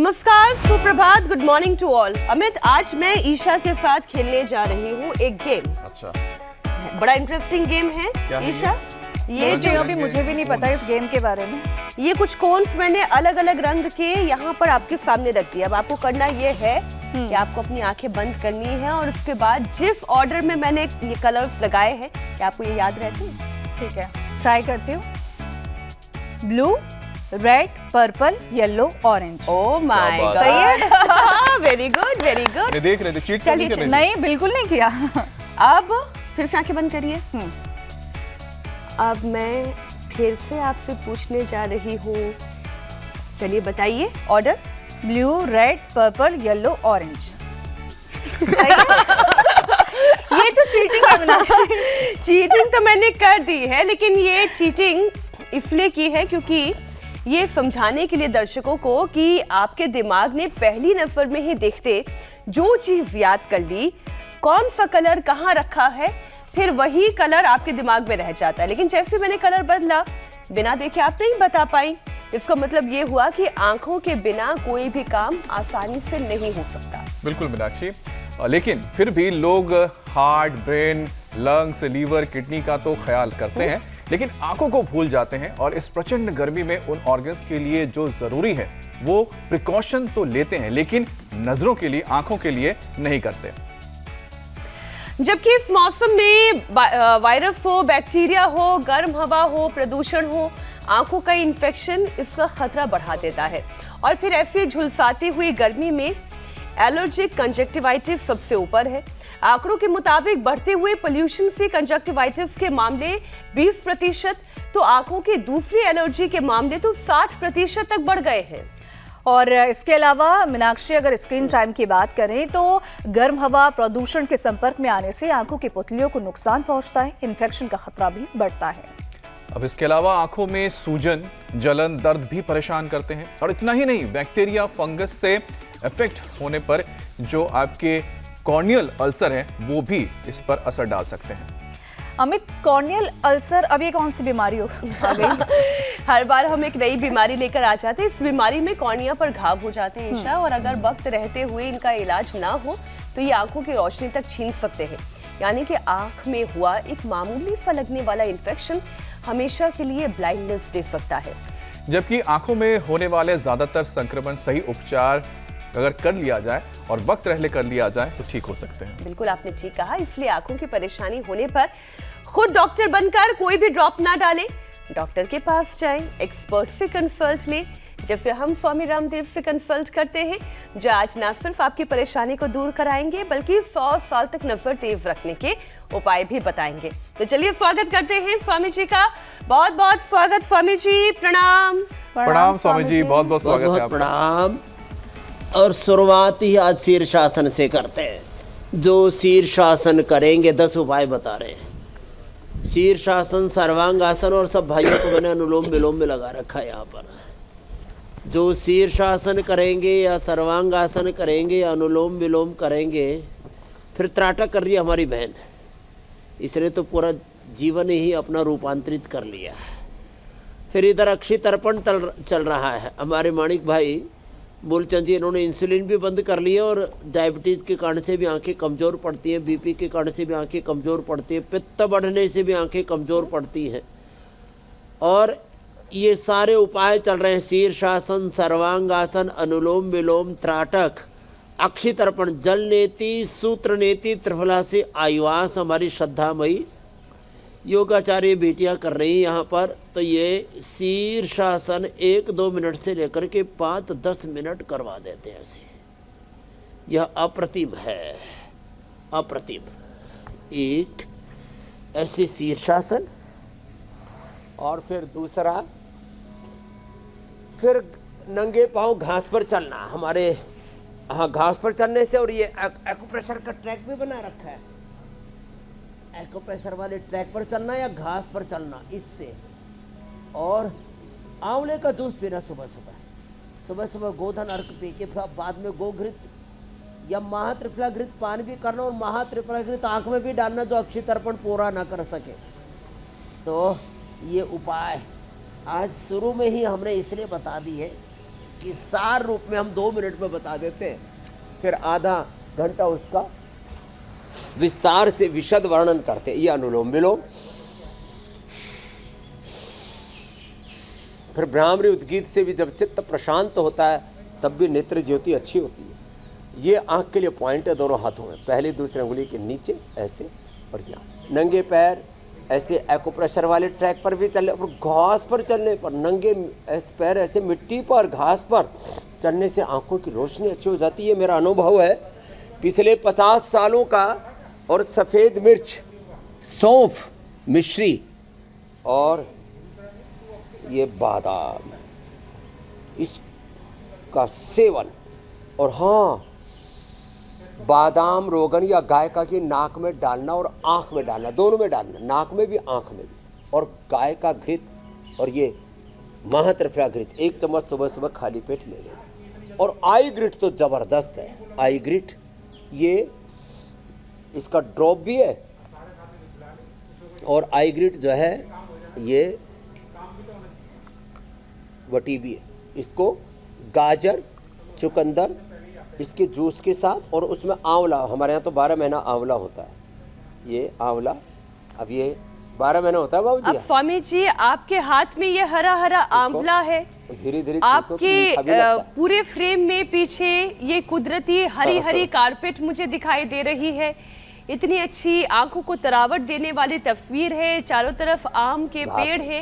नमस्कार, सुप्रभात, good morning to all. Amit, आज मैं ईशा के साथ खेलने जा रही हूँ एक गेम। अच्छा, बड़ा इंटरेस्टिंग गेम है। क्या है ईशा, ये जो अभी मुझे भी नहीं पता इस गेम के बारे में। ये कुछ कोन्स मैंने अलग अलग रंग के यहाँ पर आपके सामने रख दिया। अब आपको करना ये है कि आपको अपनी आंखें बंद करनी है और उसके बाद जिस ऑर्डर में मैंने ये कलर्स लगाए हैं, क्या आपको ये याद रहते हैं? ठीक है, ट्राई करती हूँ। Blue, red, purple, yellow, orange. Oh my God, सही है। Very good, very good. ये देख रहे थे, चीट चलिए, करने के लिए। नहीं, बिल्कुल नहीं किया। अब फिर से आंखें बंद करिए। अब मैं फिर से आपसे पूछने जा रही हूँ, चलिए बताइए order. Blue, red, purple, yellow, orange. ये तो चीटिंग है मीनाक्षी। चीटिंग तो मैंने कर दी है, लेकिन ये चीटिंग इसलिए की है क्योंकि ये समझाने के लिए दर्शकों को कि आपके दिमाग ने पहली नजर में ही देखते जो चीज याद कर ली, कौन सा कलर कहाँ रखा है, फिर वही कलर आपके दिमाग में रह जाता है। लेकिन जैसे मैंने कलर बदला, बिना देखे आप नहीं बता पाई। इसका मतलब ये हुआ कि आंखों के बिना कोई भी काम आसानी से नहीं हो सकता। बिल्कुल मीनाक्षी, लेकिन फिर भी लोग heart, brain, lungs, liver, kidney का तो ख्याल करते हैं, लेकिन आंखों को भूल जाते हैं। और इस प्रचंड गर्मी में उन ऑर्गन्स के लिए जो जरूरी है वो प्रिकॉशन तो लेते हैं, लेकिन नजरों के लिए, आंखों के लिए नहीं करते। जबकि इस मौसम में वायरस हो, बैक्टीरिया हो, गर्म हवा हो, प्रदूषण हो, आंखों का इन्फेक्शन इसका खतरा बढ़ा देता है। और फिर ऐसी झुलसाती हुई गर्मी में एलर्जिक कंजक्टिवाइटिस सबसे ऊपर है। आंकड़ों के मुताबिक बढ़ते हुए पोल्यूशन से कंजक्टिवाइटिस के मामले 20%, तो आंखों की दूसरी एलर्जी के मामले तो 60% तक बढ़ गए हैं। और इसके अलावा मीनाक्षी, अगर स्क्रीन टाइम की बात करें तो गर्म हवा, प्रदूषण के संपर्क में आने से आंखों की पुतलियों को नुकसान पहुंचता है, इन्फेक्शन का खतरा भी बढ़ता है। अब इसके अलावा आंखों में सूजन, जलन, दर्द भी परेशान करते हैं। और इतना ही नहीं, बैक्टीरिया, फंगस से इफेक्ट होने पर जो आपके कॉर्नियल अल्सर है वो भी इस पर असर डाल सकते हैं। अमित, कॉर्नियल अल्सर अब ये कौन सी बीमारी हो आ गई? हर बार हम एक नई बीमारी लेकर आ जाते हैं। इस बीमारी में कॉर्निया पर घाव हो जाते हैं ईशा, और अगर वक्त रहते हुए इनका इलाज ना हो तो ये आंखों की रोशनी तक छीन सकते हैं। यानी कि आंख में हुआ एक मामूली सा लगने वाला इन्फेक्शन हमेशा के लिए ब्लाइंडनेस दे सकता है। जबकि आंखों में होने वाले ज्यादातर संक्रमण सही उपचार अगर कर लिया जाए और वक्त रहले कर लिया जाए तो ठीक हो सकते हैं। बिल्कुल, आपने ठीक कहा। इसलिए आंखों की परेशानी होने पर खुद डॉक्टर बनकर कोई भी ड्रॉप ना डालें, डॉक्टर के पास जाएं, एक्सपर्ट से कंसल्ट लें, जैसे हम स्वामी रामदेव से कंसल्ट करते हैं, जो आज ना सिर्फ आपकी परेशानी को दूर कराएंगे बल्कि 100 साल तक नजर तेज रखने के उपाय भी बताएंगे। तो चलिए स्वागत करते हैं स्वामी जी का। बहुत बहुत स्वागत स्वामी जी। प्रणाम। प्रणाम स्वामी जी, बहुत बहुत स्वागत है आपका। प्रणाम। और शुरुआत ही आज शीर्षासन से करते हैं। जो शीर्षासन करेंगे 10 उपाय बता रहे हैं। शीर्षासन, सर्वांगासन, और सब भाइयों को मैंने अनुलोम विलोम में लगा रखा है यहाँ पर। जो शीर्षासन करेंगे या सर्वांगासन करेंगे या अनुलोम विलोम करेंगे, फिर त्राटक कर रही है हमारी बहन, इसने तो पूरा जीवन ही अपना रूपांतरित कर लिया। फिर इधर अक्षय तर्पण चल रहा है। हमारे माणिक भाई मूलचंद जी, इन्होंने इंसुलिन भी बंद कर लिया और डायबिटीज़ के कारण से भी आंखें कमज़ोर पड़ती हैं, बीपी के कारण से भी आंखें कमज़ोर पड़ती हैं, पित्त बढ़ने से भी आंखें कमज़ोर पड़ती हैं। और ये सारे उपाय चल रहे हैं, शीर्षासन, सर्वांगासन, अनुलोम विलोम, त्राटक, अक्षय तर्पण, जल नेति, सूत्र नेति, त्रिफला से आयुवास हमारी श्रद्धामयी योगाचार्य बेटियां कर रही हैं यहाँ पर। तो ये शीर्षासन 1-2 मिनट से लेकर के 5-10 मिनट करवा देते हैं ऐसे। यह अप्रतिम है, अप्रतिम। एक ऐसे शीर्षासन, और फिर दूसरा, फिर नंगे पांव घास पर चलना। हमारे हाँ, घास पर चलने से, और ये एक्यूप्रेशर का ट्रैक भी बना रखा है, एक्यूप्रेशर वाले ट्रैक पर चलना या घास पर चलना, इससे। और आंवले का जूस पीना सुबह सुबह, सुबह सुबह गोधन अर्क पी के फिर बाद में गोघृत या महात्रिफलाघृत पान भी करना, और महात्रिफलाघृत आंख में भी डालना जो अक्षय तर्पण पूरा ना कर सके। तो ये उपाय आज शुरू में ही हमने इसलिए बता दी है कि सार रूप में हम 2 मिनट में बता देते हैं, फिर आधा घंटा उसका विस्तार से विशद वर्णन करते हैं। ये अनुलोम विलोम, फिर भ्रामरी उद्गीत से भी जब चित्त प्रशांत होता है तब भी नेत्र ज्योति अच्छी होती है। ये आंख के लिए पॉइंट है दोनों हाथों में, पहली दूसरी अंगुली के नीचे ऐसे और यहाँ। नंगे पैर ऐसे एक्यूप्रेशर वाले ट्रैक पर भी चलने और घास पर चलने पर, नंगे ऐसे पैर ऐसे मिट्टी पर घास पर चलने से आंखों की रोशनी अच्छी हो जाती है। मेरा अनुभव है पिछले 50 सालों का। और सफ़ेद मिर्च, सौंफ, मिश्री और ये बादाम, इसका सेवन, और हाँ बादाम रोगन या गाय का घी नाक में डालना और आँख में डालना, दोनों में डालना, नाक में भी आँख में भी। और गाय का घृत और ये महात्रिफला घृत 1 चम्मच सुबह सुबह खाली पेट ले लेना। और आई ग्रिट तो ज़बरदस्त है। आई ग्रिट ये इसका ड्रॉप भी है और आई ग्रिट जो है ये वटी भी है। इसको गाजर, चुकंदर इसके जूस के साथ, और उसमें आंवला, हमारे यहाँ तो 12 महीना आंवला होता है। ये आंवला अब ये 12 महीना होता है बाबूजी। अब स्वामी जी आपके हाथ में ये हरा हरा आंवला है, धीरे धीरे आपके पूरे फ्रेम में पीछे ये कुदरती हरी हरी कारपेट मुझे दिखाई दे रही है। इतनी अच्छी आंखों को तरावट देने वाली तस्वीर है, चारों तरफ आम के पेड़ है,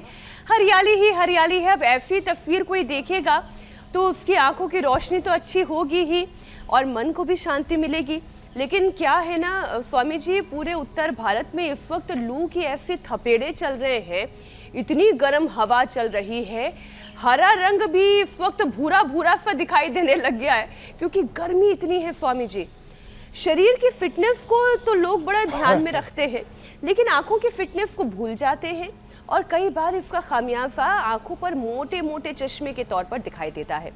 हरियाली ही हरियाली है। अब ऐसी तस्वीर कोई देखेगा तो उसकी आंखों की रोशनी तो अच्छी होगी ही और मन को भी शांति मिलेगी। लेकिन क्या है ना स्वामी जी, पूरे उत्तर भारत में इस वक्त लू की ऐसे थपेड़े चल रहे हैं, इतनी गर्म हवा चल रही है, हरा रंग भी इस वक्त भूरा भूरा सा दिखाई देने लग गया है क्योंकि गर्मी इतनी है। स्वामी जी, शरीर की फिटनेस को तो लोग बड़ा ध्यान में रखते हैं लेकिन आंखों की फिटनेस को भूल जाते हैं और कई बार इसका खामियाजा आंखों पर मोटे मोटे चश्मे के तौर पर दिखाई देता है।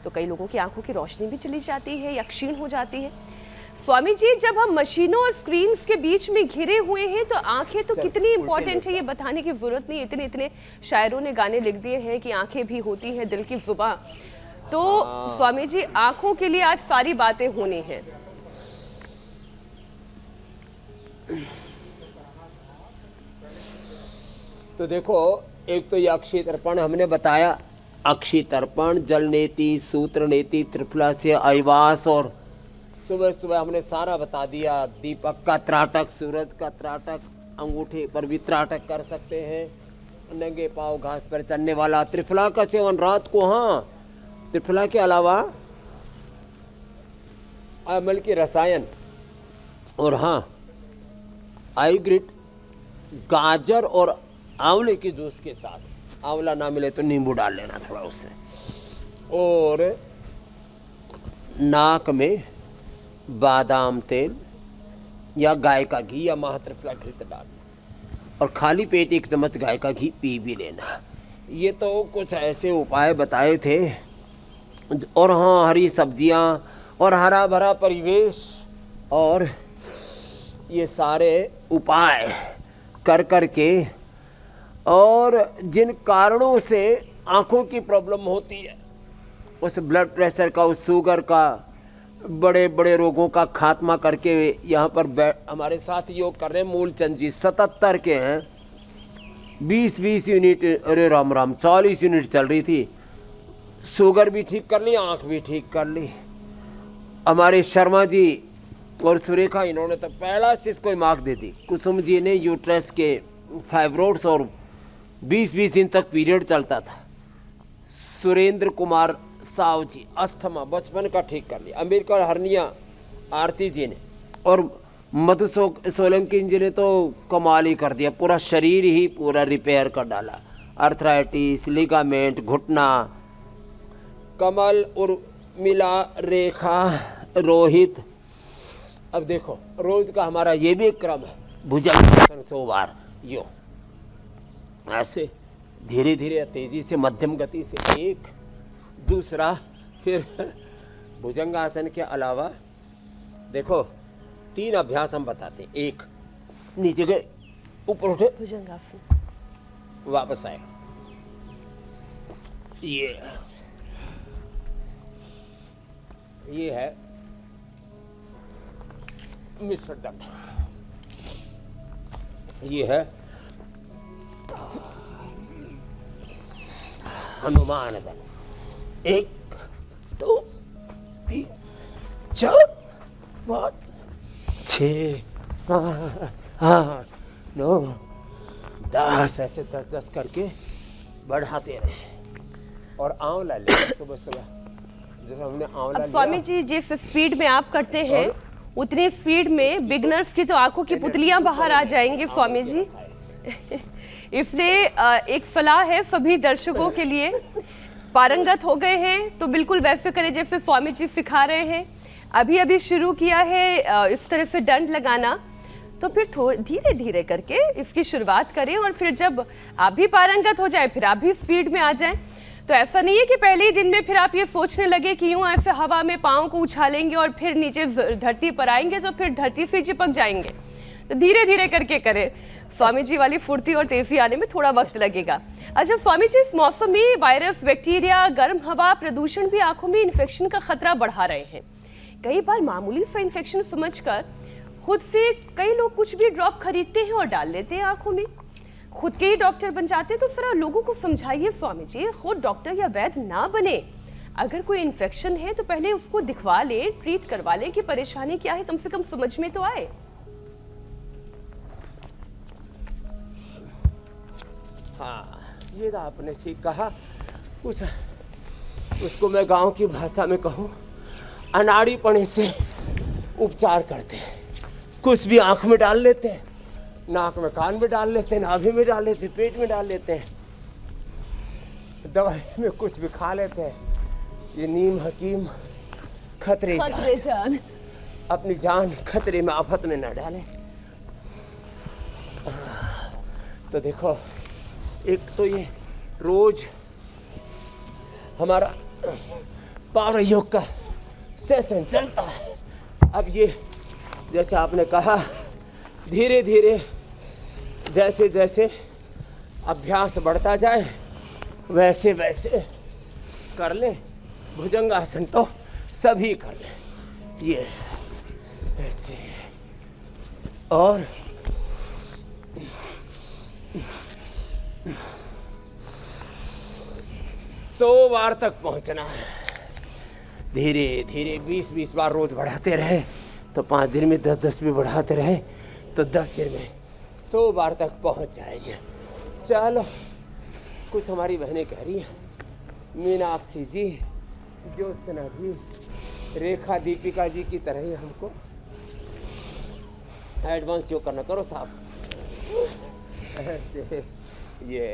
तो कई लोगों की आंखों की रोशनी भी चली जाती है या क्षीण हो जाती है। स्वामी जी, जब हम मशीनों और स्क्रीन्स के बीच में घिरे हुए हैं तो आंखें तो कितनी इंपॉर्टेंट है ये बताने की जरूरत नहीं। इतने इतने शायरों ने गाने लिख दिए हैं कि आंखें भी होती हैं दिल की जुबां। तो स्वामी जी, आंखों के लिए आज सारी बातें होनी हैं। तो देखो, एक तो ये अक्षय तर्पण हमने बताया, अक्षय तर्पण, जल नेति, सूत्र नेति, त्रिफला से अयवास, और सुबह सुबह हमने सारा बता दिया। दीपक का त्राटक, सूरज का त्राटक, अंगूठे पर भी त्राटक कर सकते हैं, नंगे पांव घास पर चलने वाला, त्रिफला का सेवन रात को। हाँ, त्रिफला के अलावा अमल के रसायन, और हाँ आई ग्रिट, गाजर और आंवले के जूस के साथ, आंवला ना मिले तो नींबू डाल लेना थोड़ा उससे, और नाक में बादाम तेल या गाय का घी या महात्रिफला घृत डालना, और खाली पेट 1 चम्मच गाय का घी पी भी लेना। ये तो कुछ ऐसे उपाय बताए थे। और हाँ, हरी सब्जियां और हरा भरा परिवेश, और ये सारे उपाय कर कर के, और जिन कारणों से आँखों की प्रॉब्लम होती है, उस ब्लड प्रेशर का, उस शुगर का, बड़े बड़े रोगों का खात्मा करके यहाँ पर हमारे साथ योग कर रहे हैं मूलचंद जी। 77 के हैं, 20-20 यूनिट, अरे राम राम, 40 यूनिट चल रही थी। शुगर भी ठीक कर ली, आँख भी ठीक कर ली। हमारे शर्मा जी और सुरेखा, इन्होंने तो पहला सिस कोई मार्क दे दी। कुसुम जी ने यूट्रस के फाइब्रोड्स, और 20-20 दिन तक पीरियड चलता था। सुरेंद्र कुमार साव जी अस्थमा बचपन का ठीक कर लिया। अम्बिका हरनिया आरती जी ने, और मधु सोलंकी जी ने तो कमाल ही कर दिया, पूरा शरीर ही पूरा रिपेयर कर डाला। अर्थराइटिस, लिगामेंट, घुटना, कमल, उर्मिला, रेखा, रोहित। अब देखो, रोज का हमारा ये भी एक क्रम है, भुजंगासन 100 बार, यो ऐसे धीरे धीरे तेजी से, मध्यम गति से, एक दूसरा, फिर भुजंगासन के अलावा देखो 3 अभ्यास हम बताते हैं। एक, नीचे गए, ऊपर उठे, भुजंगासन, वापस आए, ये ये है मिस्र दंड, ये है हनुमान दंड। 1 2 3 4 5 6 7 8 9 10, ऐसे 10 करके बढ़ाते रहे। और आंवला ले सुबह सुबह, जैसे हमने आंवला अब स्वामी जी जिस स्पीड में आप करते हैं उतनी स्पीड में बिगनर्स की तो आंखों की पुतलियां बाहर आ जाएंगी स्वामी जी। इसलिए एक सलाह है सभी दर्शकों के लिए, पारंगत हो गए हैं तो बिल्कुल वैसे करें जैसे स्वामी जी सिखा रहे हैं। अभी अभी शुरू किया है इस तरह से दंड लगाना, तो फिर धीरे धीरे करके इसकी शुरुआत करें और फिर जब आप भी पारंगत हो जाए फिर आप भी स्पीड में आ जाएं। तो ऐसा नहीं है कि पहले ही दिन में फिर आप ये सोचने लगे कि यूं ऐसे हवा में पाँव को उछालेंगे और फिर नीचे धरती पर आएंगे तो फिर धरती से चिपक जाएंगे। तो धीरे धीरे करके करें, स्वामी जी वाली फुर्ती और तेजी आने में थोड़ा वक्त लगेगा। अच्छा स्वामी जी, इस मौसम में वायरस, बैक्टीरिया, गर्म हवा, प्रदूषण भी आंखों में इन्फेक्शन का खतरा बढ़ा रहे हैं। कई बार मामूली सा इन्फेक्शन समझकर खुद से कई लोग कुछ भी ड्रॉप खरीदते हैं और डाल लेते हैं आंखों में, खुद के ही डॉक्टर बन जाते हैं। तो जरा लोगों को समझाइए स्वामी जी, खुद डॉक्टर या वैद्य ना बने। अगर कोई इन्फेक्शन है तो पहले उसको दिखवा ले, ट्रीट करवा ले कि परेशानी क्या है, कम से कम समझ में तो आए। हाँ, ये तो आपने ठीक कहा। कुछ उसको मैं गांव की भाषा में कहूँ, अनाड़ीपने से उपचार करते हैं। कुछ भी आंख में डाल लेते हैं, नाक में, कान में डाल लेते हैं, नाभि में डाल लेते हैं, पेट में डाल लेते हैं, दवाई में कुछ भी खा लेते हैं। ये नीम हकीम खतरे जान, अपनी जान खतरे में, आफत में न डाले। तो देखो, एक तो ये रोज हमारा पावर योग का सेशन चलता है। अब ये जैसे आपने कहा, धीरे धीरे जैसे जैसे अभ्यास बढ़ता जाए वैसे वैसे कर लें। भुजंगासन तो सभी कर लें, ये ऐसे। और 100 बार तक पहुंचना है। धीरे धीरे 20-20 बार रोज बढ़ाते रहे तो 5 दिन में 10-10 भी बढ़ाते रहे तो 10 दिन में 100 बार तक पहुंच जाएंगे। चलो, कुछ हमारी बहनें कह रही हैं, मीनाक्षी जी, ज्योत्सना जी, रेखा, दीपिका जी की तरह ही हमको एडवांस योग करना। करो साहब, ऐसे, ये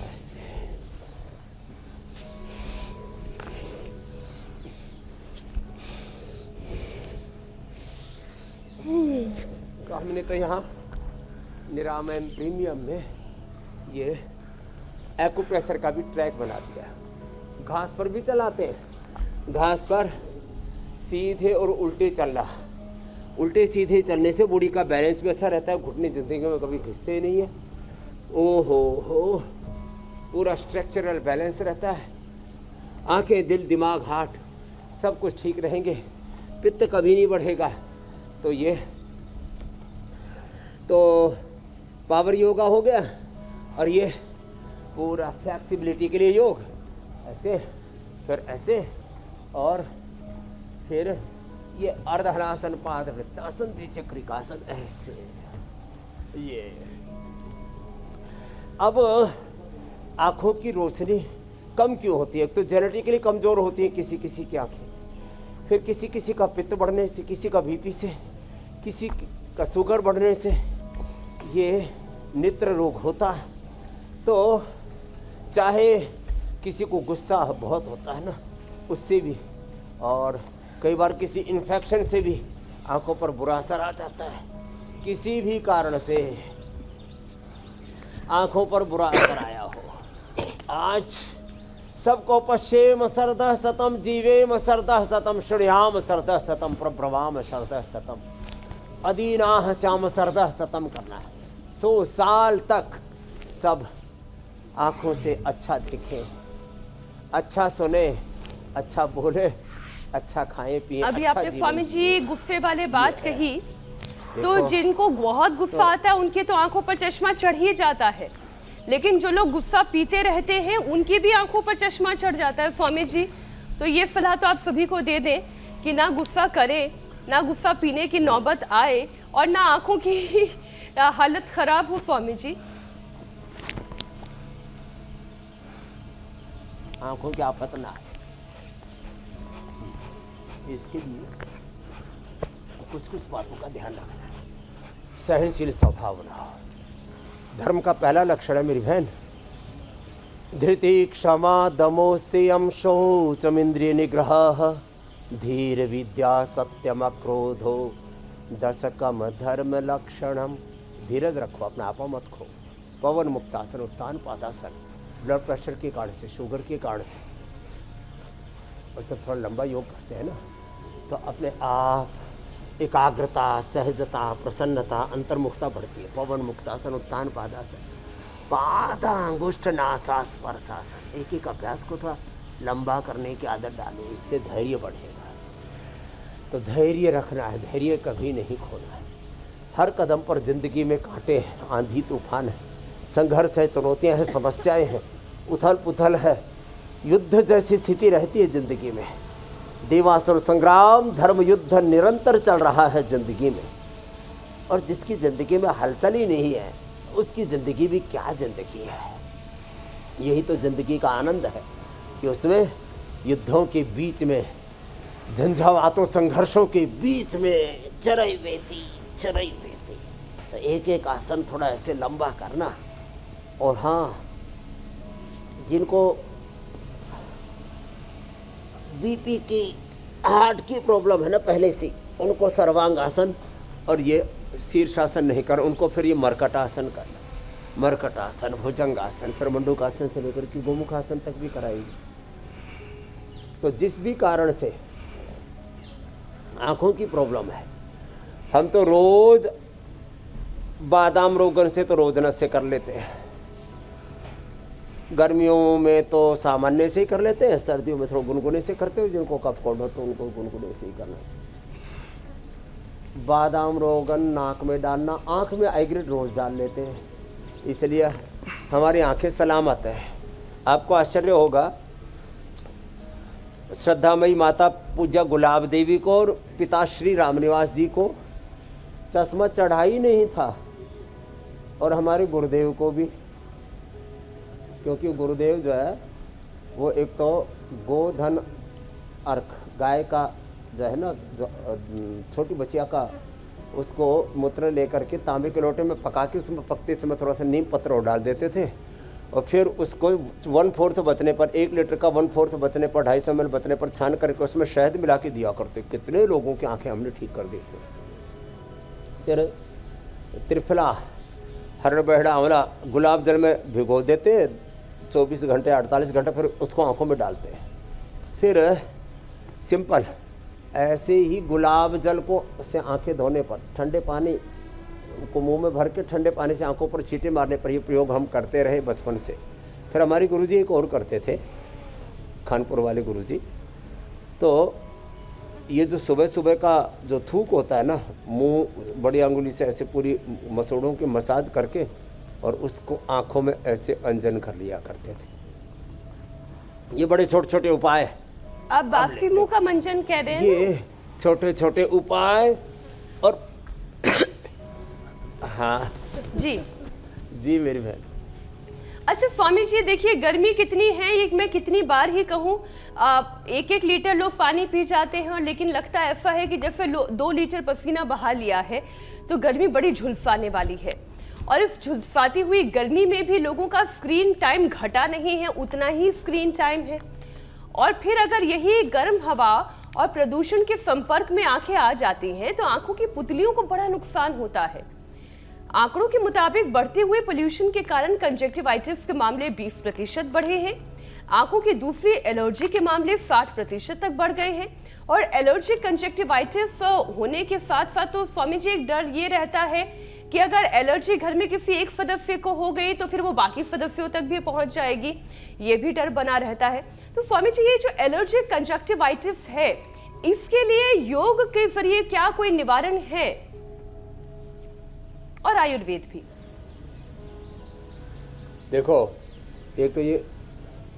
ऐसे। तो हमने तो यहाँ निरामयम प्रीमियम में ये एक्यूप्रेशर का भी ट्रैक बना दिया। घास पर भी चलाते हैं, घास पर सीधे और उल्टे चलना। उल्टे सीधे चलने से बॉडी का बैलेंस भी अच्छा रहता है, घुटने जिंदगी में कभी घिसते नहीं है। ओहो हो, पूरा स्ट्रक्चरल बैलेंस रहता है। आंखें, दिल, दिमाग, हार्ट सब कुछ ठीक रहेंगे, पित्त कभी नहीं बढ़ेगा। तो ये तो पावर योगा हो गया। और ये पूरा फ्लेक्सिबिलिटी के लिए योग, ऐसे, फिर ऐसे, और फिर ये अर्धहलासन, पादवृत्तासन, द्विचक्रिकासन, ऐसे। ये अब आँखों की रोशनी कम क्यों होती है? एक तो जेनेटिकली कमज़ोर होती है किसी किसी की आँखें, फिर किसी किसी का पित्त बढ़ने से, किसी का बीपी से, किसी का शुगर बढ़ने से ये नेत्र रोग होता है। तो चाहे किसी को गुस्सा बहुत होता है ना, उससे भी, और कई बार किसी इन्फेक्शन से भी आंखों पर बुरा असर आ जाता है। किसी भी कारण से आंखों पर बुरा असर आया हो, आज सबको पश्येम सरदः सतम, जीवेम सरदः सतम, शृणुयाम सरदः सतम, प्रब्रवाम सरदः सतम, अदीनाः श्याम सरदः सतम करना है। 100 साल तक सब आँखों से अच्छा दिखे, अच्छा सुने, अच्छा बोले, अच्छा खाएं पिए। अभी अच्छा आपने जीवन स्वामी जिए। जी गुस्से वाले बात ये है। कही, तो देखो, जिनको बहुत गुस्सा आता है उनके तो आंखों पर चश्मा चढ़ ही जाता है, लेकिन जो लोग गुस्सा पीते रहते हैं उनकी भी आंखों पर चश्मा चढ़ जाता है स्वामी जी। तो ये सलाह तो आप सभी को दे दें कि ना गुस्सा करें, ना गुस्सा पीने की नौबत आए और ना आंखों की हालत खराब हो स्वामी जी। आंखों की आफत ना आए, इसके लिए कुछ कुछ बातों का ध्यान रखना है। सहनशील स्वभाव बनाओ। धर्म का पहला लक्षण है मेरी बहन, धृति क्षमा दमो स्तेयम शौचम इंद्रिय निग्रह धीर विद्या सत्यम क्रोधो दशकम धर्म लक्षणम। धीरज रखो, अपना आपा मत खो। पवन मुक्तासन, उत्तान पादासन, ब्लड प्रेशर के कारण से, शुगर के कारण से, और जब थोड़ा लंबा योग करते हैं ना तो अपने आप एकाग्रता, सहजता, प्रसन्नता, अंतर्मुखता बढ़ती है। पवन मुक्तासन, उत्तान पादासन, पादांगुष्ठ नासा स्पर्शासन। एक एक अभ्यास को थोड़ा लंबा करने की आदत डालो, इससे धैर्य बढ़ेगा। तो धैर्य रखना है, धैर्य कभी नहीं खोना है। हर कदम पर जिंदगी में कांटे हैं, आंधी तूफान है, संघर्ष है, चुनौतियां हैं, समस्याएं हैं, उथल पुथल है, युद्ध जैसी स्थिति रहती है जिंदगी में। देवासुर संग्राम, धर्म युद्ध निरंतर चल रहा है जिंदगी में। और जिसकी जिंदगी में हलचल ही नहीं है उसकी जिंदगी भी क्या जिंदगी है। यही तो जिंदगी का आनंद है कि उसमें युद्धों के बीच में, झंझावातों, संघर्षों के बीच में चरई बेती। तो एक एक आसन थोड़ा ऐसे लंबा करना। और हाँ, जिनको बीपी की, हार्ट की प्रॉब्लम है ना पहले से, उनको सर्वांगासन और ये शीर्षासन नहीं कर, उनको फिर ये मरकटासन करना। मरकटासन, भुजंगासन, फिर मंडूकासन से लेकर के गोमुखासन तक भी कराएगी। तो जिस भी कारण से आंखों की प्रॉब्लम है, हम तो रोज बादाम रोगन से तो रोज नशे कर लेते हैं। गर्मियों में तो सामान्य से ही कर लेते हैं, सर्दियों में थोड़ा गुनगुने से करते हो। जिनको कफ कोल्ड हो तो उनको गुनगुने से ही करना। बादाम रोगन नाक में डालना, आँख में आईग्रेड रोज डाल लेते हैं, इसलिए हमारी आंखें सलामत है। आपको आश्चर्य होगा, श्रद्धामयी माता पूज्य गुलाब देवी को और पिता श्री रामनिवास जी को चश्मा चढ़ा ही नहीं था, और हमारे गुरुदेव को भी, क्योंकि गुरुदेव जो है वो एक तो गोधन अर्क, गाय का जो है ना, जो छोटी बचिया का, उसको मूत्र लेकर के तांबे के लोटे में पका के उसमें पकते समय थोड़ा सा नीम पत्र डाल देते थे, और फिर उसको 1/4 बचने पर, 1 लीटर का 1/4 बचने पर, 250 ml बचने पर छान करके उसमें शहद मिला के दिया करते। कितने लोगों की आंखें हमने ठीक कर दी थी उससे। फिर त्रिफला, हरड़, बहड़ा, आंवला गुलाब जल में भिगो देते 24 घंटे 48 घंटे, फिर उसको आंखों में डालते हैं। फिर सिंपल ऐसे ही गुलाब जल को से आंखें धोने पर, ठंडे पानी को मुंह में भर के ठंडे पानी से आंखों पर छींटे मारने पर, ये प्रयोग हम करते रहे बचपन से। फिर हमारे गुरुजी एक और करते थे, खानपुर वाले गुरुजी, तो ये जो सुबह सुबह का जो थूक होता है ना, मुंह बड़ी अंगुली से ऐसे पूरी मसूड़ों की मसाज करके और उसको आंखों में ऐसे अंजन कर लिया करते थे। ये बड़े छोटे छोटे उपाय, आप बासी मुंह का मंजन कह रहे हैं? ये छोटे छोटे उपाय। और हाँ जी जी मेरी बहन। अच्छा स्वामी जी, देखिए गर्मी कितनी है, ये मैं कितनी बार ही कहूँ, 1-1 लीटर लोग पानी पी जाते हैं, लेकिन लगता ऐसा है कि जैसे 2 लीटर पसीना बहा लिया है। तो गर्मी बड़ी झुलसाने वाली है, और इस झुलसाती हुई गर्मी में भी लोगों का स्क्रीन टाइम घटा नहीं है, उतना ही स्क्रीन टाइम है। और फिर अगर यही गर्म हवा और प्रदूषण के संपर्क में आंखें आ जाती हैं तो आंखों की पुतलियों को बड़ा नुकसान होता है। आंकड़ों के मुताबिक बढ़ते हुए पोल्यूशन के कारण कंजक्टिवाइटिस के मामले 20% बढ़े हैं। आंखों की दूसरी एलर्जी के मामले 60% तक बढ़ गए हैं। और एलर्जिक कंजक्टिवाइटिस होने के साथ साथ तो स्वामी जी एक डर ये रहता है कि अगर एलर्जी घर में किसी एक सदस्य को हो गई तो फिर वो बाकी सदस्यों तक भी पहुंच जाएगी, ये भी डर बना रहता है। तो स्वामी जी, ये जो एलर्जिक कंजक्टिवाइटिस है, इसके लिए योग के जरिए क्या कोई निवारण है, और आयुर्वेद भी? देखो, एक तो ये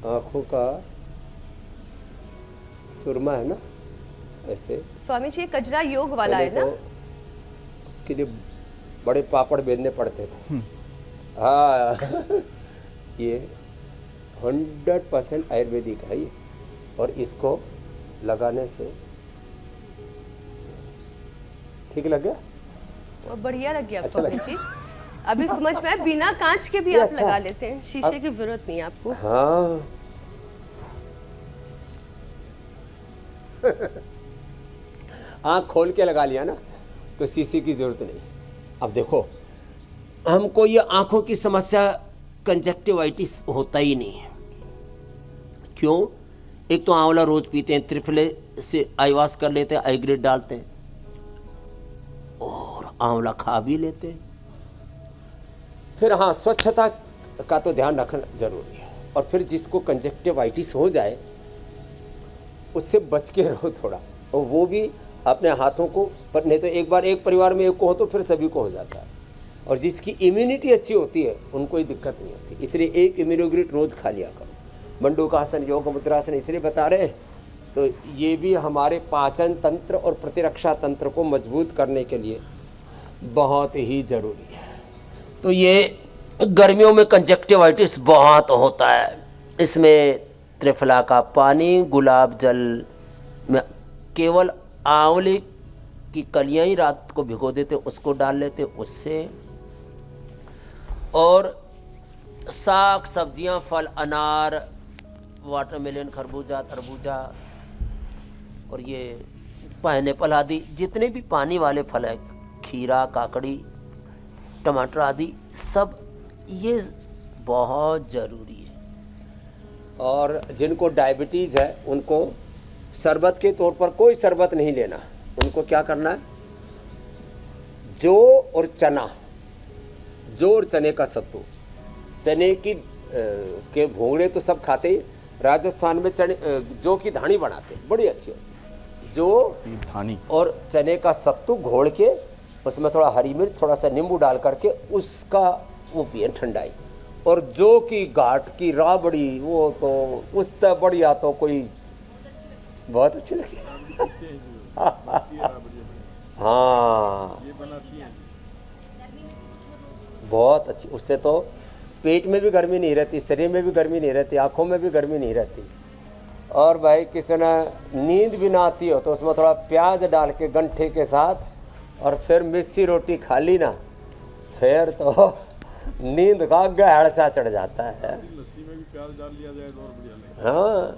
आंखों का सुरमा है ना, ऐसे स्वामी जी, ये कजरा योग वाला है ना? तो उसके लिए बड़े पापड़ बेलने पड़ते थे। हाँ ये 100% आयुर्वेदिक है ये, और इसको लगाने से ठीक लग गया, और बढ़िया लग गया अच्छा स्वामी लगा। जी। अभी समझ में आया, बिना कांच के भी ये आप अच्छा। लगा लेते हैं, शीशे की जरूरत नहीं है आपको। हाँ आँख खोल के लगा लिया ना तो शीशे की जरूरत नहीं। अब देखो, हमको ये आंखों की समस्या कंजक्टिवाइटिस होता ही नहीं है। क्यों? एक तो आंवला रोज पीते हैं, त्रिफले से आईवास कर लेते हैं, आई ग्रेड डालते हैं, और आंवला खा भी लेते हैं। फिर हाँ, स्वच्छता का तो ध्यान रखना जरूरी है। और फिर जिसको कंजक्टिवाइटिस हो जाए उससे बच के रहो थोड़ा, और वो भी अपने हाथों को, पर नहीं तो एक बार एक परिवार में एक को हो तो फिर सभी को हो जाता है। और जिसकी इम्यूनिटी अच्छी होती है उनको कोई दिक्कत नहीं होती, इसलिए एक इम्यूनोग्रिड रोज खा लिया करो। मंडूकासन, योग मुद्रासन इसलिए बता रहे हैं, तो ये भी हमारे पाचन तंत्र और प्रतिरक्षा तंत्र को मजबूत करने के लिए बहुत ही जरूरी है। तो ये गर्मियों में कंजक्टिवाइटिस बहुत होता है, इसमें त्रिफला का पानी, गुलाब जल में केवल आंवले की कलियां ही रात को भिगो देते, उसको डाल लेते उससे, और साग सब्जियां, फल, अनार, वाटरमेलन, खरबूजा, तरबूजा, और ये पाइनएप्पल आदि जितने भी पानी वाले फल है, खीरा, काकड़ी, टमाटर आदि, सब ये बहुत ज़रूरी है। और जिनको डायबिटीज़ है उनको शरबत के तौर पर कोई शरबत नहीं लेना। उनको क्या करना है, जौ और चना, जौ और चने का सत्तू, चने की के भोंगड़े तो सब खाते ही, राजस्थान में चने जौ की धानी बनाते, बड़ी अच्छी होती। जौ धानी और चने का सत्तू घोल के उसमें थोड़ा हरी मिर्च, थोड़ा सा नींबू डाल करके उसका वो पिए ठंडाई। और जौ की घाट की राबड़ी, वो तो उससे बढ़िया तो कोई बहुत अच्छी लगी। हाँ बहुत अच्छी, उससे तो पेट में भी गर्मी नहीं रहती, शरीर में भी गर्मी नहीं रहती, आंखों में भी गर्मी नहीं रहती। और भाई किसी ने नींद भी ना आती हो तो उसमें थोड़ा प्याज डाल के गंठे के साथ, और फिर मिस्सी रोटी खा ली ना, फिर तो नींद का गहड़ सा चढ़ जाता है। लस्सी में भी प्याज डाल लिया जाए तो और बढ़िया लगेगा। हाँ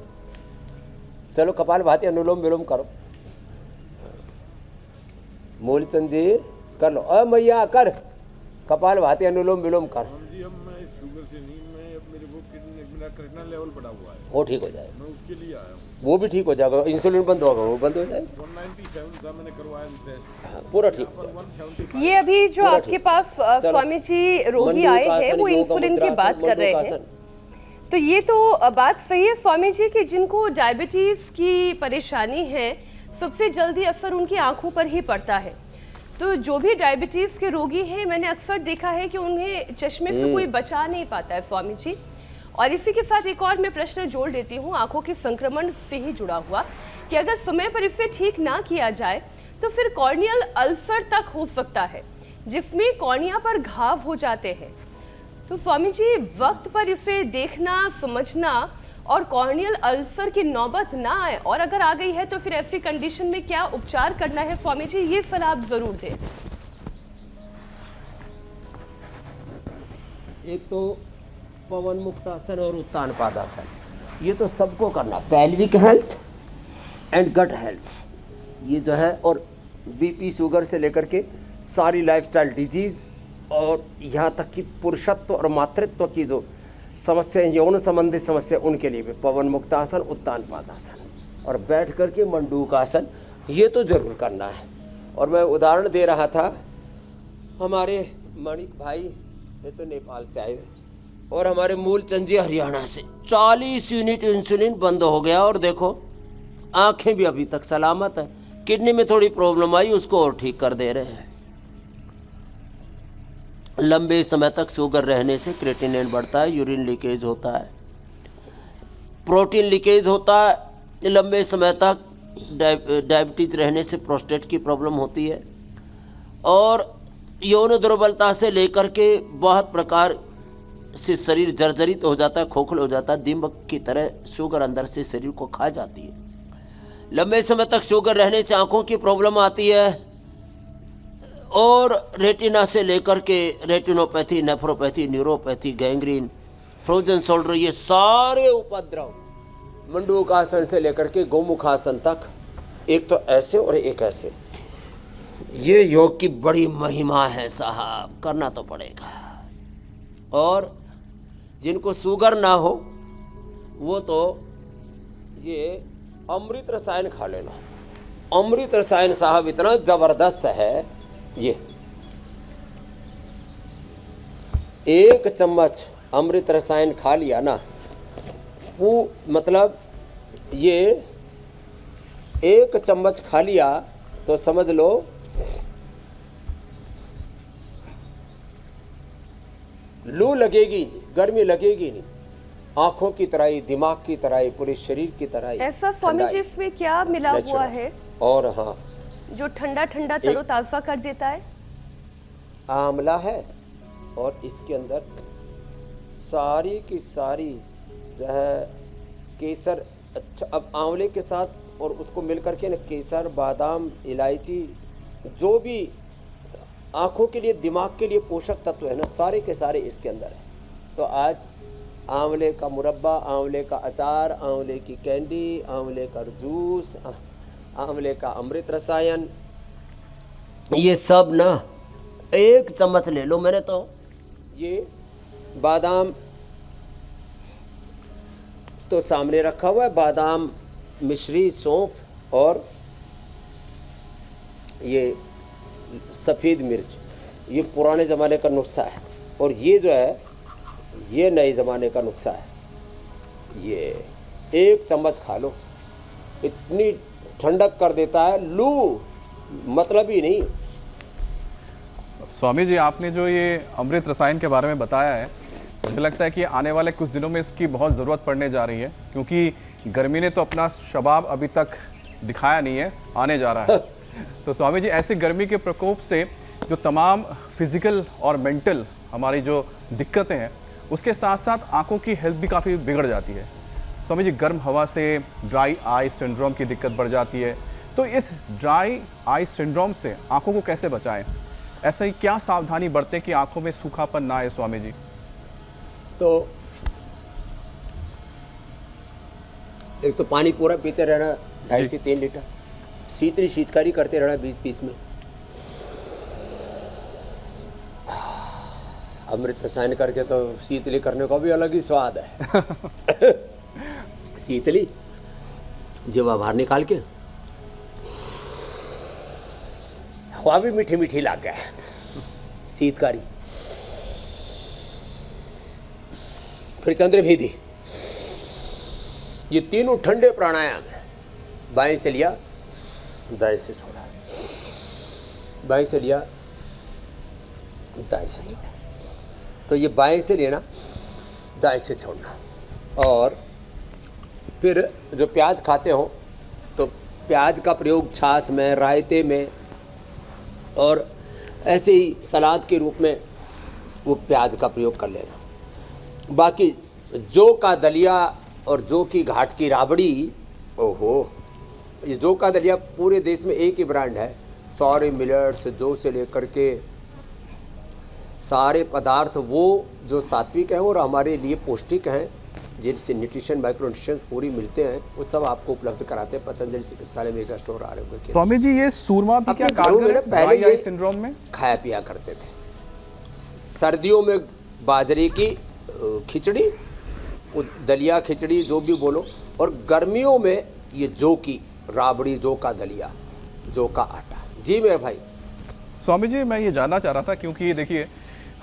चलो, कपाल भाती अनुलोम विलोम करो। मूलचंद जी कर लो, मैया कर कपाल भाती अनुलोम विलोम कर, जी अब मैं शुगर से नहीं, मैं अब मेरे वो मेरा क्रिएटिनिन लेवल बढ़ा हुआ है, वो ठीक हो जाएगा, मैं उसके लिए आया हूँ। वो भी ठीक हो जाएगा। इंसुलिन बंद होगा, वो बंद हो जाएगा। 197 था, मैंने करवाया टेस्ट, हाँ, पूरा ठीक हो पर जाएगा। 175। ये अभी जो पूरा आपके ठीक। पास स्वामी जी रोगी आए हैं वो इंसुलिन की बात कर रहे हैं, तो ये तो बात सही है स्वामी जी कि जिनको डायबिटीज की परेशानी है सबसे जल्दी असर उनकी आंखों पर ही पड़ता है। तो जो भी डायबिटीज के रोगी हैं, मैंने अक्सर देखा है कि उन्हें चश्मे से कोई बचा नहीं पाता है स्वामी जी। और इसी के साथ एक और मैं प्रश्न जोड़ देती हूँ आंखों के संक्रमण से ही जुड़ा हुआ, कि अगर समय पर इसे ठीक ना किया जाए तो फिर कॉर्नियल अल्सर तक हो सकता है, जिसमें कॉर्निया पर घाव हो जाते हैं। तो स्वामी जी, वक्त पर इसे देखना, समझना और कॉर्नियल अल्सर की नौबत ना आए, और अगर आ गई है तो फिर ऐसी कंडीशन में क्या उपचार करना है स्वामी जी, ये सलाह आप जरूर दें। एक तो पवन मुक्तासन और उत्तान पादासन, ये तो सबको करना, pelvic health and gut health, ये जो है, और बीपी शुगर से लेकर के सारी लाइफस्टाइल डिजीज, और यहाँ तक कि पुरुषत्व और मातृत्व की जो समस्या, यौन संबंधित समस्या, उनके लिए भी पवन मुक्तासन, उत्तान पादासन, और बैठ करके मंडूकासन, ये तो जरूर करना है। और मैं उदाहरण दे रहा था, हमारे मणिक भाई ये तो नेपाल से आए हुए, और हमारे मूलचंद जी हरियाणा से, 40 यूनिट इंसुलिन बंद हो गया, और देखो आंखें भी अभी तक सलामत है। किडनी में थोड़ी प्रॉब्लम आई, उसको और ठीक कर दे रहे हैं। लंबे समय तक शुगर रहने से क्रेटिनिन बढ़ता है, यूरिन लीकेज होता है, प्रोटीन लीकेज होता है। लंबे समय तक डायबिटीज रहने से प्रोस्टेट की प्रॉब्लम होती है, और यौन दुर्बलता से लेकर के बहुत प्रकार से शरीर जर्जरित हो जाता है, खोखल हो जाता है। दीमक की तरह शुगर अंदर से शरीर को खा जाती है। लंबे समय तक शुगर रहने से आंखों की प्रॉब्लम आती है, और रेटिना से लेकर के retinopathy, nephropathy, neuropathy, gangrene, frozen shoulder, ये सारे उपद्रव मंडूकासन से लेकर के गोमुखासन तक, एक तो ऐसे और एक ऐसे, ये योग की बड़ी महिमा है साहब, करना तो पड़ेगा। और जिनको शुगर ना हो वो तो ये अमृत रसायन खा लेना। अमृत रसायन साहब इतना जबरदस्त है, ये 1 चम्मच अमृत रसायन खा लिया ना, वो मतलब ये 1 चम्मच खा लिया तो समझ लो लू लगेगी नहीं, गर्मी लगेगी नहीं, आंखों की तरह, दिमाग की तरह, पूरे शरीर की तरह। ऐसा स्वामी जी इसमें क्या मिला हुआ है और हाँ, जो ठंडा ठंडा तरोताजा कर देता है? आंवला है, और इसके अंदर सारी की सारी जो है केसर। अच्छा, अब आंवले के साथ और उसको मिलकर के ना केसर, बादाम, इलायची, जो भी आंखों के लिए, दिमाग के लिए पोषक तत्व है ना, सारे के सारे इसके अंदर है। तो आज आंवले का मुरब्बा, आंवले का अचार, आंवले की कैंडी, आंवले का जूस, आंवले का अमृत रसायन, ये सब ना 1 चम्मच ले लो। मैंने तो ये बादाम तो सामने रखा हुआ है, बादाम, मिश्री, सौंफ और ये सफ़ेद मिर्च, ये पुराने ज़माने का नुस्खा है, और ये जो है ये नए ज़माने का नुस्खा है। ये 1 चम्मच खा लो, इतनी ठंडक कर देता है, लू मतलब ही नहीं। स्वामी जी, आपने जो ये अमृत रसायन के बारे में बताया है, मुझे लगता है कि आने वाले कुछ दिनों में इसकी बहुत ज़रूरत पड़ने जा रही है, क्योंकि गर्मी ने तो अपना शबाब अभी तक दिखाया नहीं है, आने जा रहा है। तो स्वामी जी, ऐसे गर्मी के प्रकोप से जो तमाम फिजिकल और मेंटल हमारी जो दिक्कतें हैं, उसके साथ साथ आंखों की हेल्थ भी काफ़ी बिगड़ जाती है। स्वामी जी, गर्म हवा से ड्राई आई सिंड्रोम की दिक्कत बढ़ जाती है, तो इस ड्राई आई सिंड्रोम से आंखों को कैसे बचाएं? ऐसा ही क्या सावधानी बरतें कि आंखों में सूखापन ना आए स्वामी जी? तो एक तो पानी पूरा पीते रहना, 2.5 से 3 लीटर, शीतली शीतकारी करते रहना 20-20 में। अमृत रसायन करके तो शीतली करने का भी अलग ही स्वाद है। शीतली जब बाहर निकाल के हवा भी मीठी मीठी लग गया, शीतकारी, फिर चंद्रभेदी, ये तीनों ठंडे प्राणायाम है। बाएं से लिया, दाएं से छोड़ा, बाएं से लिया, दाएं से छोड़ा। तो ये बाएं से लेना, दाएं से छोड़ना। और फिर जो प्याज खाते हो तो प्याज का प्रयोग छाछ में, रायते में, और ऐसे ही सलाद के रूप में वो प्याज का प्रयोग कर लेना। बाकी जौ का दलिया और जौ की घाट की राबड़ी, ओहो, ये जौ का दलिया पूरे देश में एक ही ब्रांड है। सारे मिलेट्स, जौ से लेकर के सारे पदार्थ वो जो सात्विक हैं और हमारे लिए पौष्टिक हैं, जिनसे न्यूट्रिशन, माइक्रो न्यूट्रिशन पूरी मिलते हैं, वो सब आपको उपलब्ध कराते हैं पतंजलि चिकित्सालय मेगा स्टोर आरोग्य के। स्वामी जी, ये सूरमा भी क्या कारगर है ड्राई आई सिंड्रोम में? खाया पिया करते थे। सर्दियों में बाजरे की खिचड़ी, दलिया खिचड़ी जो भी बोलो, और गर्मियों में ये जौ की राबड़ी, जौ का दलिया, जौ का आटा। जी मेरे भाई। स्वामी जी, मैं ये जानना चाह रहा था, क्योंकि देखिए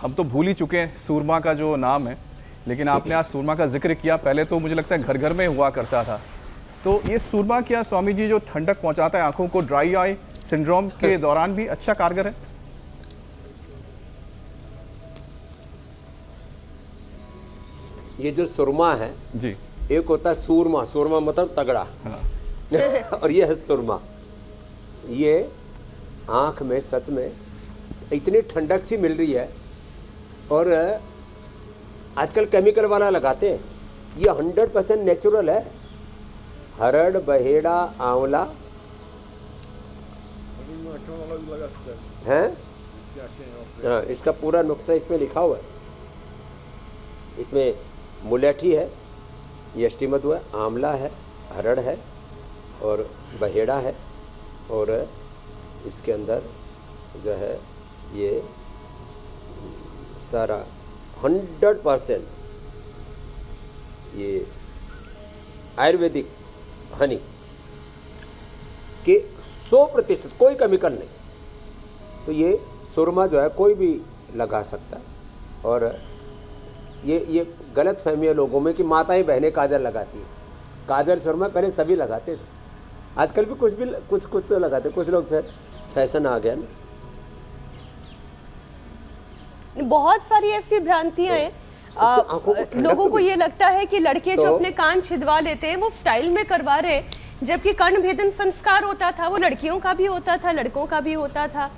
हम तो भूल ही चुके हैं सूरमा का जो नाम है, लेकिन आपने आज सूरमा का जिक्र किया। पहले तो मुझे लगता है घर घर में हुआ करता था, तो ये सूरमा क्या स्वामी जी जो ठंडक पहुंचाता है आंखों को, ड्राई आई सिंड्रोम के दौरान भी अच्छा कारगर है? ये जो सुरमा है, जी। एक होता है सूरमा, सूरमा मतलब तगड़ा। और ये है सुरमा। ये आँख में सच में इतनी ठंडक सी मिल रही है। और आजकल केमिकल वाला लगाते हैं, ये 100% नेचुरल है। हरड़, बहेड़ा, आंवला अभी मैं अठों वाला भी लगा सकता है है। क्या क्या हाँ, इसका पूरा नुस्खा इसमें लिखा हुआ है। इसमें मुलेठी है, यष्टि मधु है, आंवला है, हरड़ है और बहेड़ा है, और इसके अंदर जो है ये सारा 100% ये आयुर्वेदिक हनी के 100% कोई केमिकल नहीं। तो ये सुरमा जो है कोई भी लगा सकता है। और ये गलत फहमी है लोगों में कि माताएं बहनें काजल लगाती है। काजल सुरमा पहले सभी लगाते थे, आजकल भी कुछ तो लगाते, कुछ लोग फिर फैशन आ गया ना। बहुत सारी ऐसी भ्रांतियां हैं। आंखों को ठंडक लोगों तो को भी- ये लगता है कि लड़के जो तो- अपने कान छिदवा लेते हैं वो स्टाइल में करवा रहे हैं, जबकि कर्ण भेदन संस्कार होता था वो लड़कियों का भी होता था, लड़कों का भी होता था।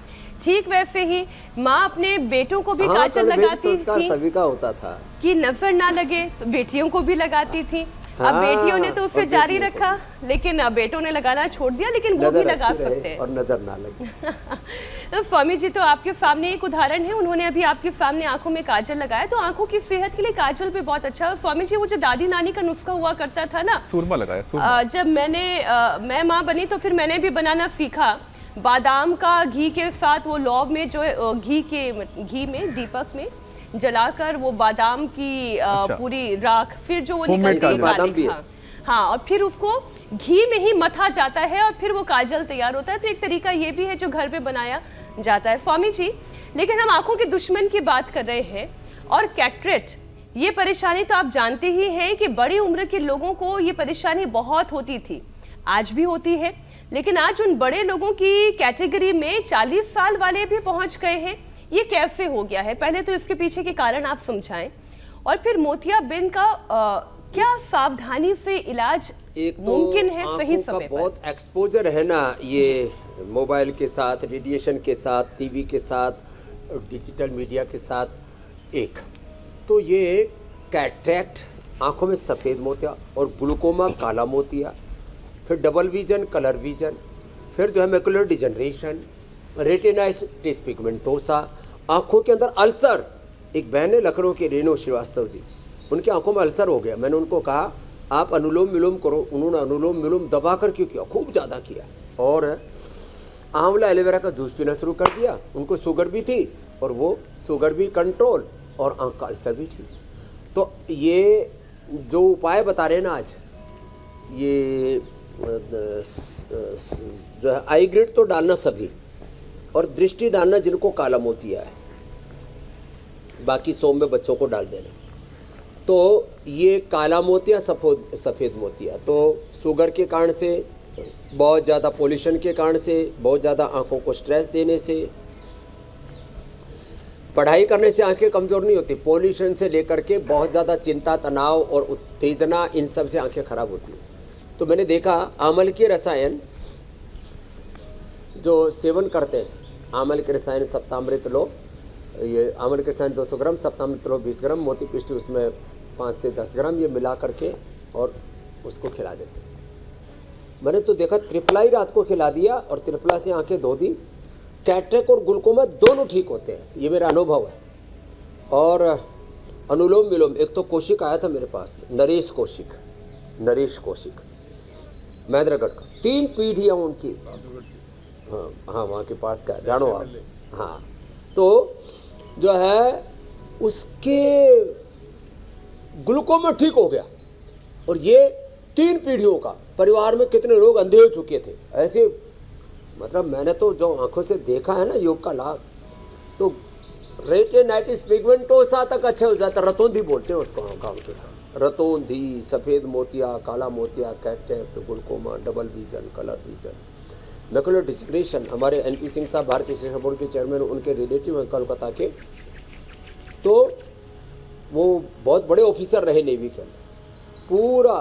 ठीक वैसे ही माँ अपने बेटों को भी हाँ, काजल कर्णवेद लगाती संस्कार थी सभी का होता था। कि नजर ना लगे, तो बेटियों को भी लगाती थी। अब हाँ, बेटियों ने तो उसे और जारी बेटियों को रखा, लेकिन अब बेटों ने लगाना छोड़ दिया, लेकिन वो भी नजर लगा अच्छी रहे सकते हैं। और नजर ना लगे। तो स्वामी जी तो आपके सामने एक उदाहरण है, उन्होंने अभी आपके सामने आंखों में काजल लगाया, तो आंखों की सेहत के लिए काजल भी बहुत अच्छा है। और स्वामी जी वो जो दादी नानी का नुस्खा हुआ करता था ना, सूरमा लगाया, सूरमा। जब मैं माँ बनी तो फिर मैंने भी बनाना सीखा। बादाम का घी के साथ वो लौंग में जो घी में दीपक में जलाकर वो बादाम की अच्छा। पूरी राख, फिर जो वो Homemade निकलती है काजल। बादाम भी है। हाँ, हाँ, और फिर उसको घी में ही मथा जाता है और फिर वो काजल तैयार होता है। तो एक तरीका ये भी है जो घर पे बनाया जाता है स्वामी जी। लेकिन हम आंखों के दुश्मन की बात कर रहे हैं, और कैटरेक्ट ये परेशानी तो आप जानते ही हैं कि बड़ी उम्र के लोगों को ये परेशानी बहुत होती थी, आज भी होती है। लेकिन आज उन बड़े लोगों की कैटेगरी में 40 साल वाले भी पहुंच गए हैं। ये कैसे हो गया है? पहले तो इसके पीछे के कारण आप समझाएं, और फिर मोतियाबिंद का क्या सावधानी से इलाज एक तो मुमकिन है सही आंखों का समय पर? बहुत एक्सपोजर है ना, ये मोबाइल के साथ, रेडिएशन के साथ, टीवी के साथ, डिजिटल मीडिया के साथ। एक तो ये कैटरेक्ट, आंखों में सफ़ेद मोतिया, और ग्लूकोमा काला मोतिया, फिर डबल विजन, कलर विजन, फिर जो है मैकुलर डिजनरेशन, रेटिनाइटिस पिगमेंटोसा, आंखों के अंदर अल्सर। एक बहन है लखनऊ की, रेणु श्रीवास्तव जी, उनकी आंखों में अल्सर हो गया। मैंने उनको कहा आप अनुलोम विलोम करो, उन्होंने अनुलोम विलोम दबा कर क्यों किया, खूब ज़्यादा किया। और आंवला एलोवेरा का जूस पीना शुरू कर दिया। उनको शुगर भी थी और वो शुगर भी कंट्रोल और आंख का अल्सर भी ठीक। तो ये जो उपाय बता रहे हैं ना आज, ये जो है आई ग्रिड तो डालना सभी, और दृष्टि डालना जिनको काला मोतिया है, बाकी सोम में बच्चों को डाल देना। तो ये काला मोतिया, सफ़ेद मोतिया, तो शुगर के कारण से, बहुत ज़्यादा पोल्यूशन के कारण से, बहुत ज़्यादा आंखों को स्ट्रेस देने से, पढ़ाई करने से आंखें कमज़ोर नहीं होती, पोल्यूशन से लेकर के बहुत ज़्यादा चिंता, तनाव और उत्तेजना, इन सब से आंखें खराब होती हैं। तो मैंने देखा आमल के रसायन जो सेवन करते हैं, आमल के रसायन सप्तामृत लो, ये आमल के रसायन 200 ग्राम, सप्तामृत लो 20 ग्राम, मोती पिष्टी उसमें 5 से 10 ग्राम, ये मिला करके और उसको खिला देते हैं। मैंने तो देखा त्रिफला ही रात को खिला दिया और त्रिफला से आंखें धो दी। कैटरेक्ट और ग्लूकोमा दोनों ठीक होते हैं, ये मेरा अनुभव है। और अनुलोम विलोम, एक तो कौशिक आया था मेरे पास, नरेश कौशिक मैद्रगढ़ का, 3 पीढ़ियाँ उनकी। हाँ हाँ, वहाँ के पास का जानो आप। हाँ, तो जो है उसके ग्लूकोमा ठीक हो गया। और ये 3 पीढ़ियों का, परिवार में कितने लोग अंधे हो चुके थे ऐसे, मतलब मैंने तो जो आंखों से देखा है ना योग का लाभ, तो रेटिनाइटिस पिगमेंटोसा तक अच्छा हो जाता, रतौंधी बोलते हैं उसको गाँव के पास। रतौंधी, सफ़ेद मोतिया, काला मोतिया, cataract, glaucoma, double vision, colour vision, macular degeneration. हमारे NP सिंह साहब भारतीय शिक्षा बोर्ड के चेयरमैन, उनके रिलेटिव हैं कोलकाता के, तो वो बहुत बड़े ऑफिसर रहे नेवी के अंदर। पूरा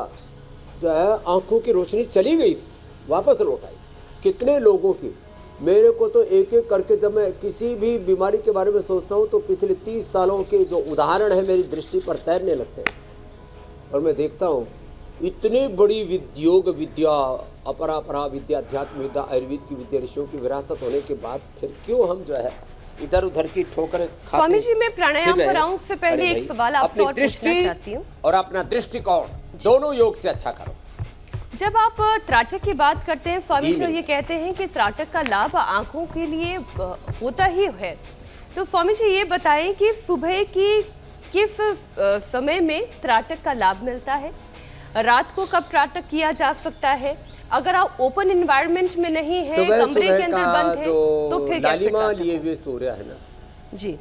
जो है आंखों की रोशनी चली गई थी, वापस लौट आई। कितने लोगों की, मेरे को तो एक एक करके जब मैं किसी भी बीमारी के बारे में सोचता हूँ तो पिछले 30 सालों के जो उदाहरण है मेरी दृष्टि पर तैरने लगते हैं। और मैं देखता हूँ इतनी बड़ी योग विद्या, अपरा परा विद्या, अध्यात्म विद्या, आयुर्वेद की विद्या, ऋषियों की विरासत होने के बाद फिर क्यों हम जो है इधर उधर की ठोकरें खाते? स्वामी जी, मैं प्राणायाम पर आऊं उससे पहले अरे एक भाई, सवाल आपसे अपनी और पूछना चाहती हूँ। और अपना दृष्टिकोण दोनों योग से अच्छा करो। जब आप त्राटक की बात करते हैं स्वामी जी जी, और ये कहते हैं कि त्राटक का लाभ आंखों के लिए होता ही है, तो स्वामी जी ये बताएं कि सुबह की किस समय में त्राटक का लाभ मिलता है, रात को कब त्राटक किया जा सकता है, अगर आप ओपन एनवायरनमेंट में नहीं है, कमरे के अंदर बंद है, तो फिर कैसे लालिमा त्राटक लिए हुए सूर्य है ना जी,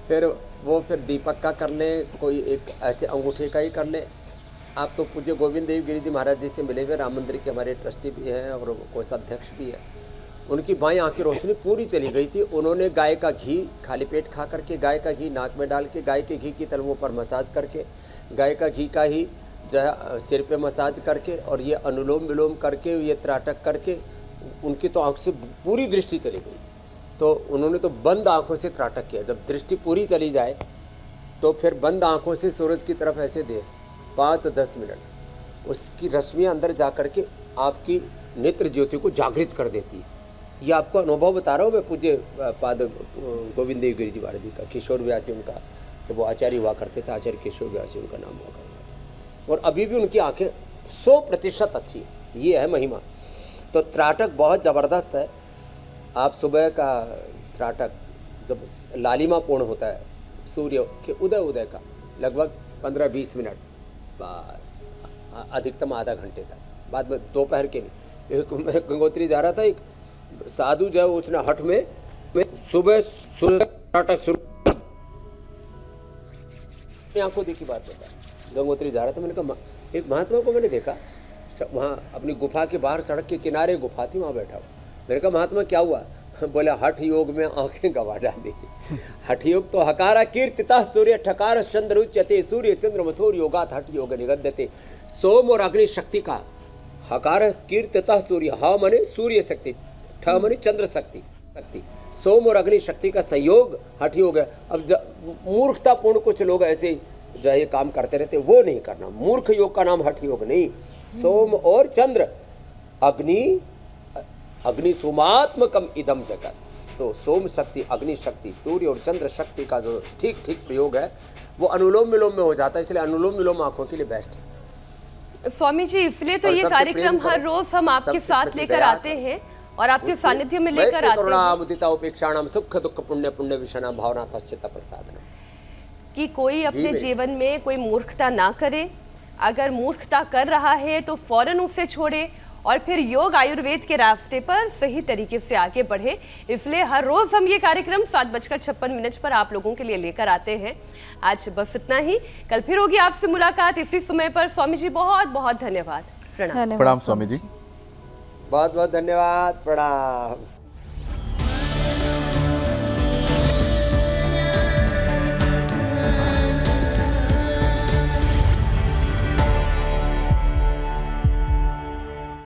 फिर वो फिर दीपक का कर ले, कोई एक ऐसे अंगूठे का ही कर ले। आप तो पूज्य गोविंद देव गिरी जी महाराज जी से मिले हुए, राम मंदिर के हमारे ट्रस्टी भी हैं और कोषाध्यक्ष भी है। उनकी बाएं आंख की रोशनी पूरी चली गई थी। उन्होंने गाय का घी खाली पेट खा करके, गाय का घी नाक में डाल के, गाय के घी की तलवों पर मसाज करके, गाय का घी का ही जो है सिर पे मसाज करके, और ये अनुलोम विलोम करके, ये त्राटक करके, उनकी तो आंख से पूरी दृष्टि चली गई। तो उन्होंने तो बंद आंखों से त्राटक किया। जब दृष्टि पूरी चली जाए तो फिर बंद आंखों से सूरज की तरफ ऐसे दे 5-10 मिनट, उसकी रश्मियाँ अंदर जा कर के आपकी नेत्र ज्योति को जागृत कर देती है। ये आपको अनुभव बता रहा हूँ मैं, पूज्य पाद गोविंद देव गिरी जी महाराज जी का, किशोर व्यास जी उनका, जब वो आचार्य हुआ करते थे, आचार्य किशोर व्यास जी उनका नाम हुआ करता था। और अभी भी उनकी आंखें 100% अच्छी है। ये है महिमा। तो त्राटक बहुत ज़बरदस्त है। आप सुबह का त्राटक जब लालिमा पूर्ण होता है सूर्य के उदय का, लगभग 15-20 मिनट, बस अधिकतम आधा घंटे तक, बाद में दोपहर के नहीं। एक मैं गंगोत्री जा रहा था, एक साधु जो है उसने हठ में सुबह त्राटक शुरू, आंखों देखी बात बता, गंगोत्री जा रहा था, मैंने कहा एक महात्मा को मैंने देखा वहाँ अपनी गुफा के बाहर, सड़क के किनारे गुफा थी, वहाँ बैठा हुआ। मैंने कहा महात्मा क्या हुआ? बोले हठ योग में आंखें गवा डाली। हठ योग तो हकारा कीर्तिता सूर्य ठकार चंद्र उच्यते, सूर्य चंद्र सूर्य योगात हठ योग निगद्यते। सोम और अग्नि शक्ति का हकार कीर्तिता सूर्य, ह मने सूर्य शक्ति, ठ मने चंद्र शक्ति, सोम और अग्नि शक्ति का संयोग हठ योग है। अब मूर्खतापूर्ण कुछ लोग ऐसे जो है काम करते रहते, वो नहीं करना। मूर्ख योग का नाम हठ योग नहीं। सोम और चंद्र, अग्नि सोमात्मकम इदम जगत। तो सोम शक्ति, अग्नि शक्ति, सूर्य और चंद्र शक्ति का जो ठीक प्रयोग है वो अनुलोम विलोम में हो जाता है। इसलिए अनुलोम विलोम आंखों के लिए बेस्ट है। स्वामी जी, इसलिए तो ये कार्यक्रम हर रोज हम आपके साथ लेकर आते हैं और आपके सानिध्य में लेकर आते हैं मुदिता उपेक्षाणाम सुख दुख पुण्य पुण्य विषणा भावना तस्चित प्रसादना, कि कोई अपने जीवन में कोई मूर्खता ना करे। अगर मूर्खता कर रहा है तो फौरन उसे छोड़े और फिर योग आयुर्वेद के रास्ते पर सही तरीके से आगे बढ़े। इसलिए हर रोज हम ये कार्यक्रम 7:56 पर आप लोगों के लिए लेकर आते हैं। आज बस इतना ही, कल फिर होगी आपसे मुलाकात इसी समय पर। स्वामी जी बहुत बहुत धन्यवाद। प्रणाम स्वामी जी। बहुत बहुत धन्यवाद। प्रणाम।